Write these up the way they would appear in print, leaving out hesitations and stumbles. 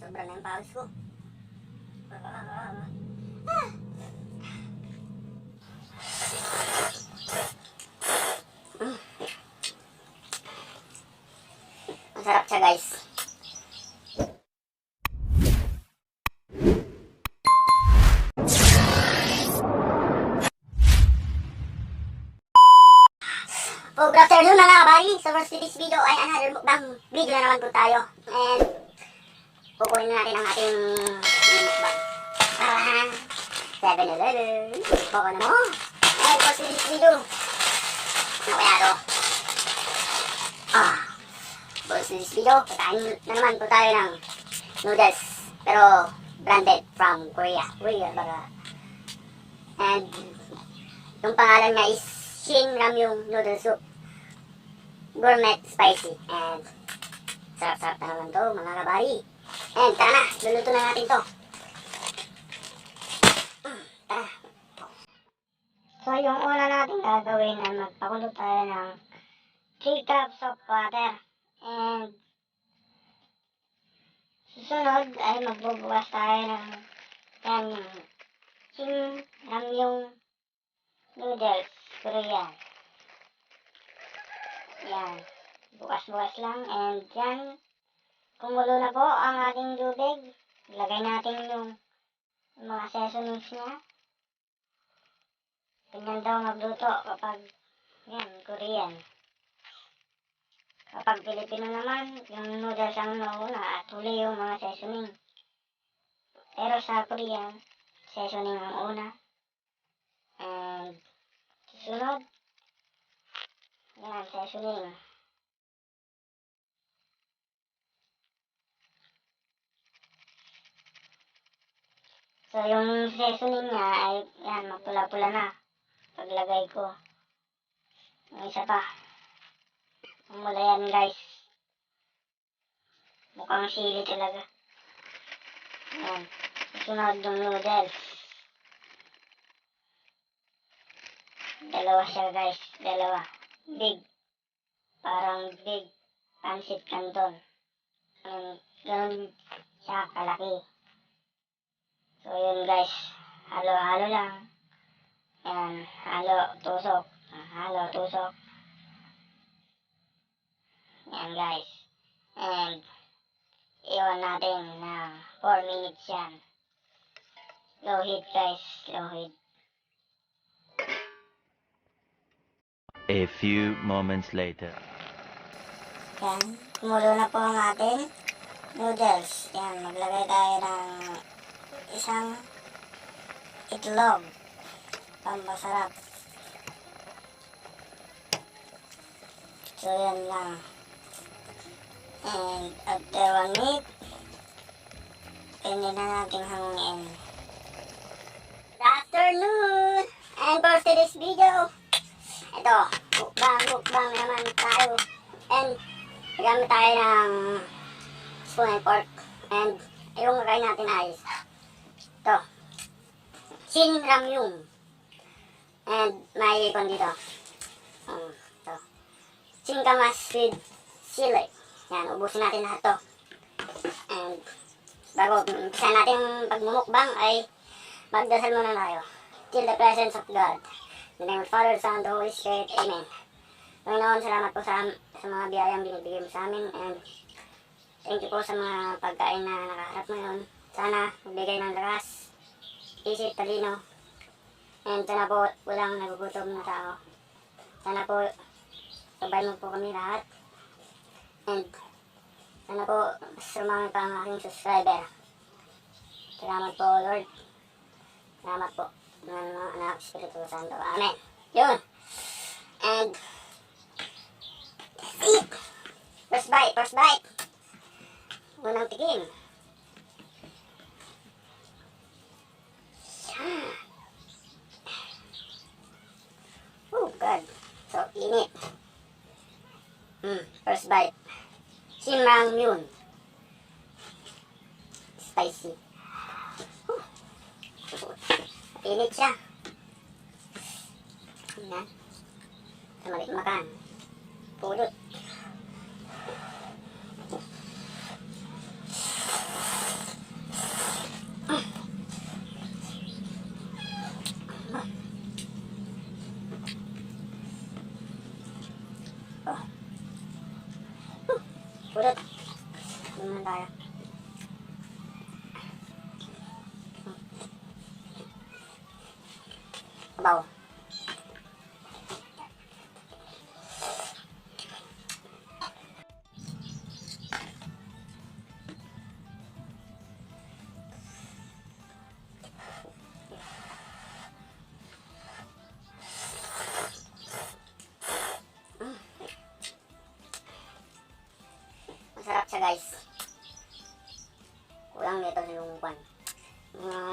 Sobra na yung pawis ko. Masarap siya, guys. Oh, good afternoon mga kabari. So for today's video ay another mukbang video na naman po tayo. And kukunin natin ang ating mukbang. 7-Eleven. Baka na mo. And for today's video, ano kaya to? For today's video, kakain na naman po tayo ng noodles. Pero branded from Korea. Korea baga. And yung pangalan niya is Shin Ramyun Noodle Soup. Gourmet spicy. And sarap-sarap na naman to mga kabari. And tara na, luluto na natin to. Tara. So yung una natin gagawin ay magpakulo tayo ng 3 cups of water. And susunod ay magbubukas tayo ng yan yung Shin Ramyun Noodles Korean. Yan. Bukas-bukas lang. And yan. Kumulo na po ang ating tubig. Ilagay natin yung mga seasonings niya. Ganyan daw magluto kapag yan, Korean. Kapag Pilipino naman, yung noodles ang nauna at huli yung mga seasoning. Pero sa Korean, seasoning ang una. And susunod, yan, seasoning. So, yung seasoning niya ay, yan, magpula-pula na. Paglagay ko. Yung isa pa. Mula yan, guys. Mukhang sili talaga. Yan. Susunod yung noodles. Dalawa siya, guys. Dalawa. Big. Parang big pancit canton. Ganun siya kalaki. So yun, guys. Halo-halo lang. Yan. Halo, tusok. Halo, tusok. Yan, guys. And iwan natin na 4 minutes yan. Low heat, guys. Low heat. A few moments later. Yan, kumulo na po ang ating noodles. Yan, maglagay tayo ng isang itlog. Pampasarap. So, yan lang. And after 1 minute, pwede na natin hangin. Good afternoon! And for today's video, ito, mukbang naman tayo. And gamit tayo ng spoon and fork. And yung kakain natin ay ito, Shin Ramyun. And may ikon dito. Ito, singkamas with sili. Yan, ubusin natin lahat to. And bago umpisa natin pagmumukbang ay magdasal muna tayo. Till the presence of God. In the name of the Father, Son, and the Holy Spirit. Amen. Panginoon, salamat po sa mga biyayang binibigay mo sa amin. And thank you po sa mga pagkain na nakaharap ngayon. Sana magbigay ng lakas, isip, talino. And sana po walang nagugutom na tao. Sana po sabay mo po kami lahat. And sana po sumami pa ang aking subscriber. Salamat po, Lord. Salamat po ng mga anak, Espiritu Santo. Amen. Yun. And eat. First bite, first bite. Unang tikim. Oh God. So init. First bite. Shin Ramyun. Spicy. Init siya. Yan. Sa malik makan. Pulot. tayo. Sabaw. Masarap siya guys. Kulang nito yung kwan. Mga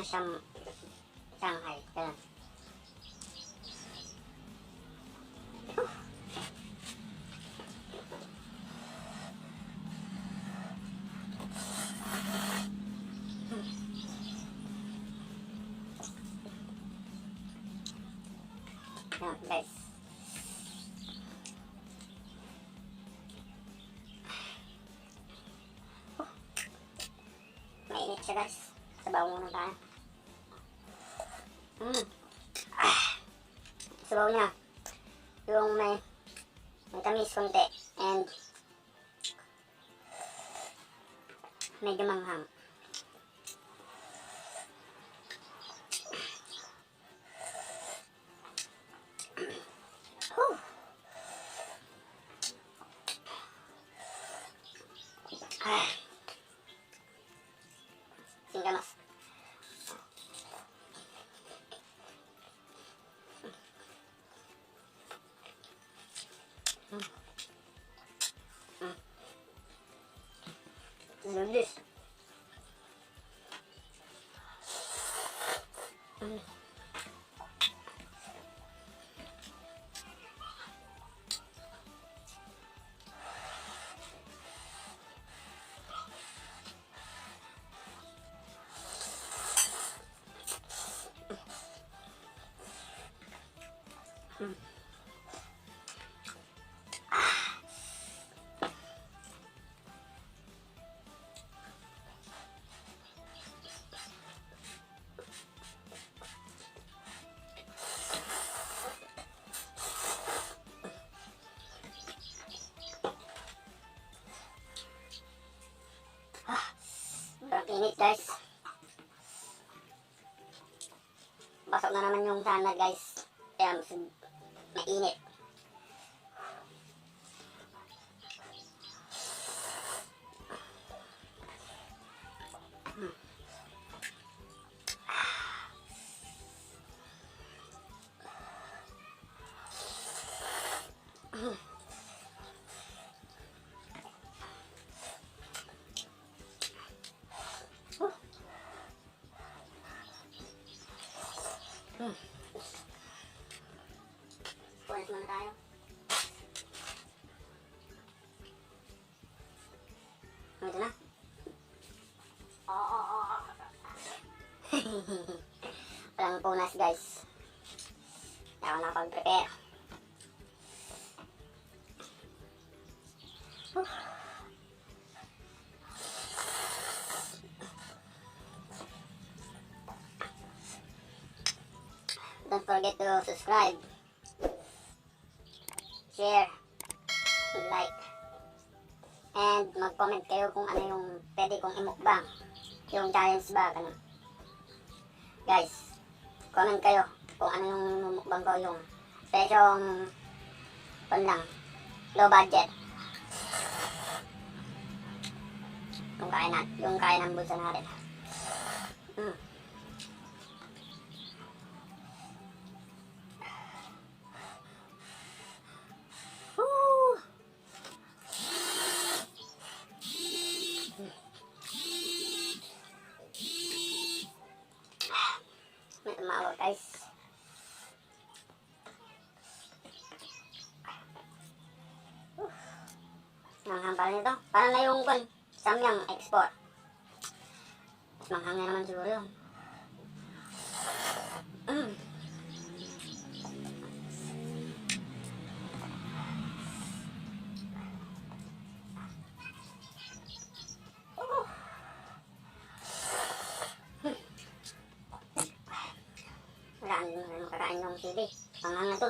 Shanghai. Ganun. Yan guys. Mainit siya guys. Sabaw muna tayo. Sabaw niya. Yung may tamis konti. And medyo manghang. Singkamas. Lulis. Sobrang init guys. Pasok na naman yung sana guys. Kaya mainit. Punas muna tayo. Ito na. Walang punas guys. Hindi ako nakapag-prepare. Don't forget to subscribe, share, like, and mag-comment kayo kung ano yung pwede kong imukbang. Yung challenge ba, ganun. Guys, comment kayo kung ano yung mukbang ko, yung presyong lang, low budget. Yung kaya ng bulsa natin. May tumawag guys. Manghang pala nito. Parang na yung samyang export. Manghang na naman siguro yun. Makakain ng sili. Manghang na to.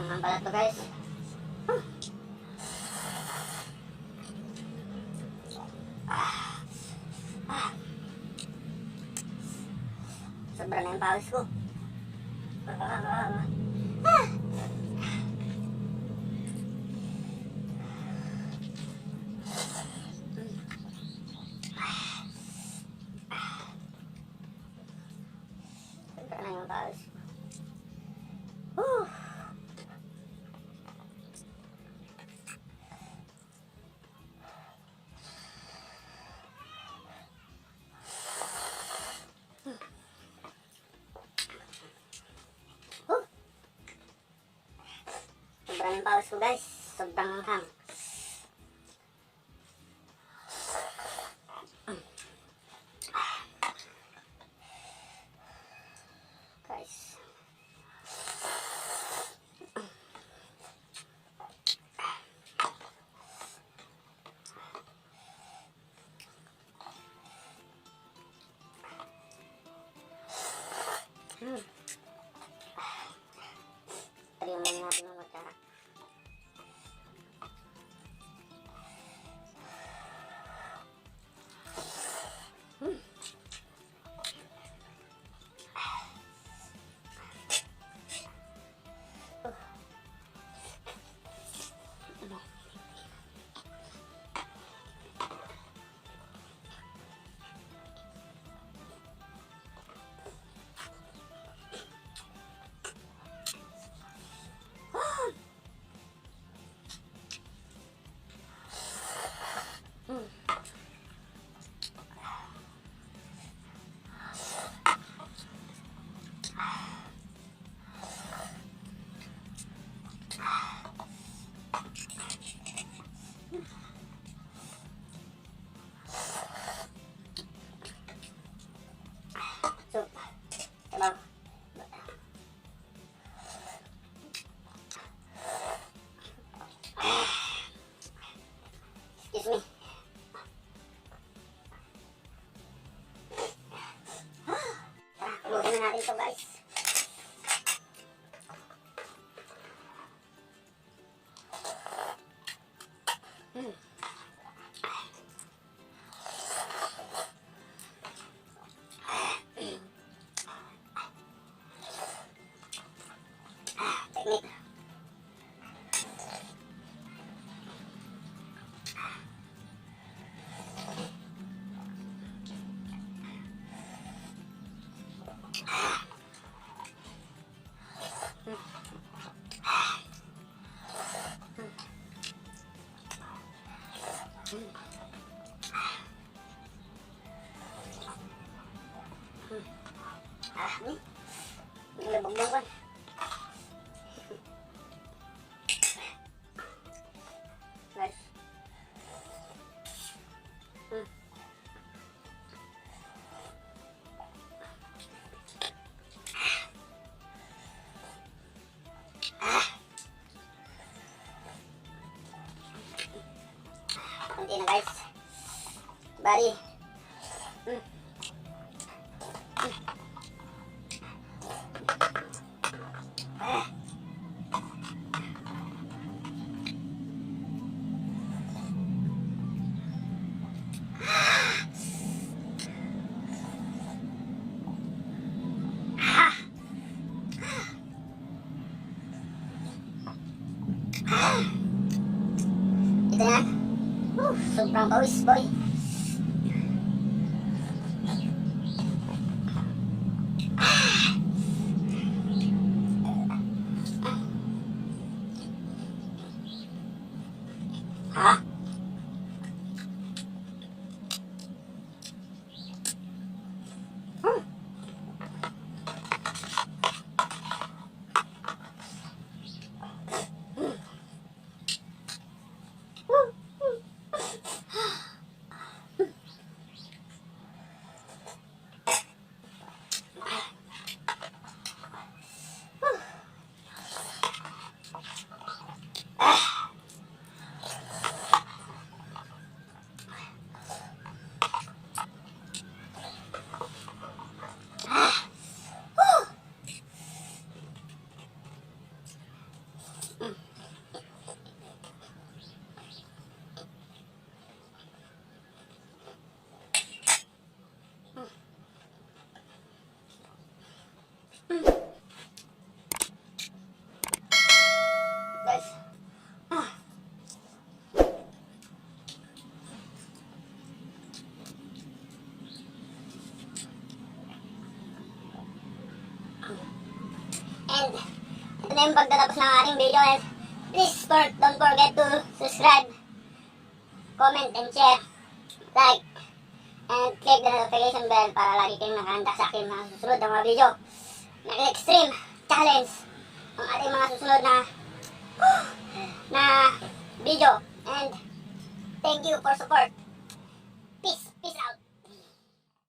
Ang pala to guys. Sobra na yung pawis ko. Sobra na yung pawis ko. Sobrang yung pawis ko guys. Sobrang hang. Guys. Tariyan muna natin ang magkara. So, sabaw. Excuse me. Tara, ubusin na natin ito guys. Technique. Ini labog-bog kan. Guys. Konti na guys. Bari. Ito na. Sobrang pawis boy. Ha? And ito na yung pagtatapos ng ating video. And please don't forget to subscribe, comment, and share, like, and click the notification bell para lagi kayong nakahanda sa aking mga susunod na mga video. Nag-extreme challenge ang ating mga susunod na video. And thank you for support.